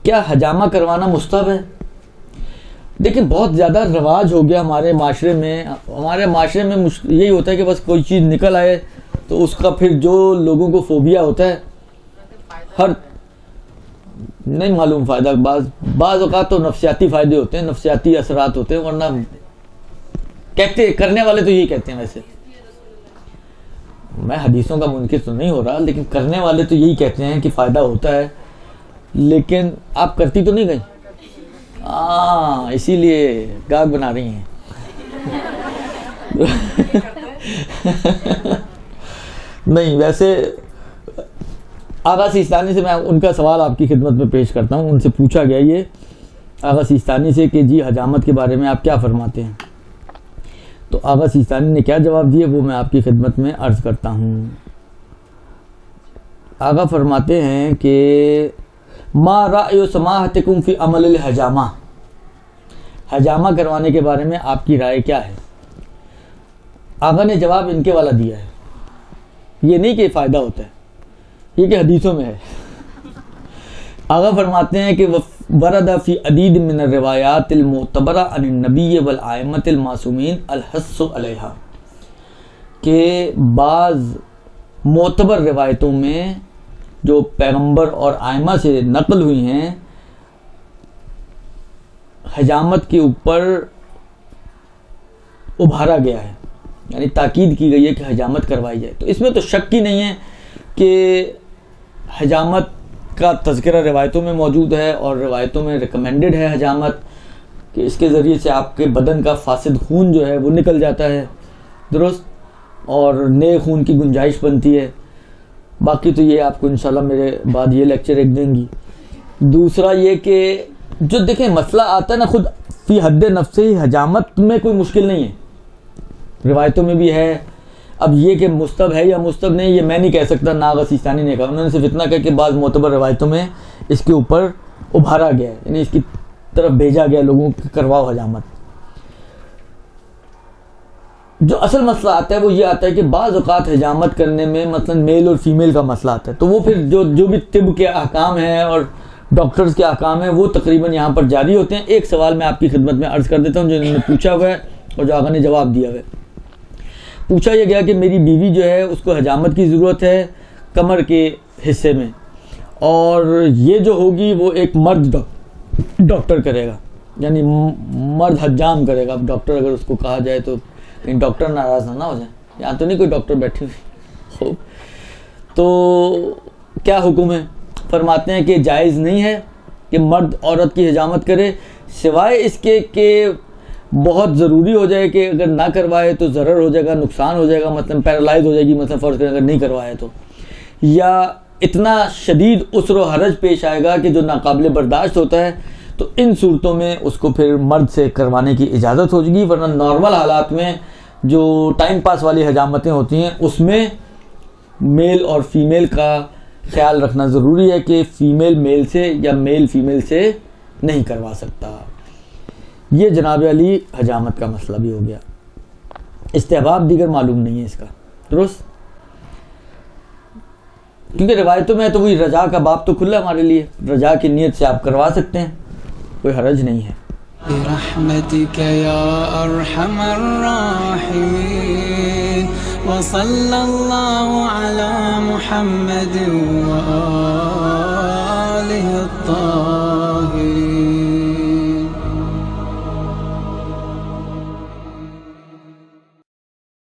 کیا حجامہ کروانا مستحب ہے؟ دیکھیں بہت زیادہ رواج ہو گیا ہمارے معاشرے میں یہی ہوتا ہے کہ بس کوئی چیز نکل آئے تو اس کا پھر جو لوگوں کو فوبیا ہوتا ہے، ہر نہیں معلوم فائدہ، بعض اوقات تو نفسیاتی فائدے ہوتے ہیں، نفسیاتی اثرات ہوتے ہیں، ورنہ کہتے کرنے والے تو یہی کہتے ہیں. ویسے میں حدیثوں کا منکر تو نہیں ہو رہا، لیکن کرنے والے تو یہی کہتے ہیں کہ فائدہ ہوتا ہے. لیکن آپ کرتی تو نہیں گئی؟ اسی لیے گاہک بنا رہی ہیں. نہیں، ویسے آغا سیستانی سے میں ان کا سوال آپ کی خدمت میں پیش کرتا ہوں. ان سے پوچھا گیا یہ آغا سیستانی سے کہ جی حجامت کے بارے میں آپ کیا فرماتے ہیں؟ تو آغا سیستانی نے کیا جواب دیا وہ میں آپ کی خدمت میں عرض کرتا ہوں. آغا فرماتے ہیں کہ ما رأی سماحتکم فی عمل الحجامہ، حجامہ کروانے کے بارے میں آپ کی رائے کیا ہے؟ آغا نے جواب ان کے والا دیا ہے، یہ نہیں کہ فائدہ ہوتا ہے، یہ کہ حدیثوں میں ہے. آغا فرماتے ہیں کہ ورد فی عدید من الروایات المعتبرہ عن النبی والائمۃ المعصومین الحث علیہا، کہ بعض معتبر روایتوں میں جو پیغمبر اور ائمہ سے نقل ہوئی ہیں حجامت کے اوپر ابھارا گیا ہے، یعنی تاکید کی گئی ہے کہ حجامت کروائی جائے. تو اس میں تو شک ہی نہیں ہے کہ حجامت کا تذکرہ روایتوں میں موجود ہے، اور روایتوں میں ریکمینڈڈ ہے حجامت، کہ اس کے ذریعے سے آپ کے بدن کا فاسد خون جو ہے وہ نکل جاتا ہے، درست، اور نئے خون کی گنجائش بنتی ہے. باقی تو یہ آپ کو انشاءاللہ میرے بعد یہ لیکچر ایک دیں گی. دوسرا یہ کہ جو دیکھیں مسئلہ آتا ہے نا، خود فی حد نفس ہی حجامت میں کوئی مشکل نہیں ہے، روایتوں میں بھی ہے. اب یہ کہ مستحب ہے یا مستحب نہیں، یہ میں نہیں کہہ سکتا، نہ آغا سیستانی نے کہا. انہوں نے صرف اتنا کہا کہ بعض معتبر روایتوں میں اس کے اوپر ابھارا گیا ہے، یعنی اس کی طرف بھیجا گیا لوگوں کو کرواؤ حجامت. جو اصل مسئلہ آتا ہے وہ یہ آتا ہے کہ بعض اوقات حجامت کرنے میں مثلا میل اور فیمیل کا مسئلہ آتا ہے، تو وہ پھر جو بھی طب کے احکام ہیں اور ڈاکٹرز کے احکام ہیں وہ تقریباً یہاں پر جاری ہوتے ہیں. ایک سوال میں آپ کی خدمت میں عرض کر دیتا ہوں جو انہوں نے پوچھا ہوا ہے اور جو آغا نے جواب دیا ہوا ہے. پوچھا یہ گیا کہ میری بیوی جو ہے اس کو حجامت کی ضرورت ہے کمر کے حصے میں، اور یہ جو ہوگی وہ ایک مرد ڈاکٹر کرے گا، یعنی مرد حجام کرے گا. اب ڈاکٹر اگر اس کو کہا جائے تو کہیں ڈاکٹر ناراض نہ ہو جائے، یہاں تو نہیں کوئی ڈاکٹر بیٹھے ہوئے. تو کیا حکم ہے؟ فرماتے ہیں کہ جائز نہیں ہے کہ مرد عورت کی حجامت کرے، سوائے اس کے کہ بہت ضروری ہو جائے کہ اگر نہ کروائے تو ضرر ہو جائے گا، نقصان ہو جائے گا، مثلا پیرالائز ہو جائے گی، مثلا فرض کریں اگر نہیں کروایا تو، یا اتنا شدید عسر و حرج پیش آئے گا کہ جو ناقابل برداشت ہوتا ہے، تو ان صورتوں میں اس کو پھر مرد سے کروانے کی اجازت ہو جائے گی. ورنہ نارمل حالات میں جو ٹائم پاس والی حجامتیں ہوتی ہیں اس میں میل اور فیمیل کا خیال رکھنا ضروری ہے کہ فیمیل میل سے یا میل فیمیل سے نہیں کروا سکتا. یہ جناب علی حجامت کا مسئلہ بھی ہو گیا. استحباب دیگر معلوم نہیں ہے اس کا، درست، کیونکہ روایتوں میں تو وہی رجا کا باب تو کھلا ہمارے لیے، رجا کی نیت سے آپ کروا سکتے ہیں، کوئی حرج نہیں ہے. برحمتك يا ارحم الراحمين وصلى الله على محمد وآله الطاهرين.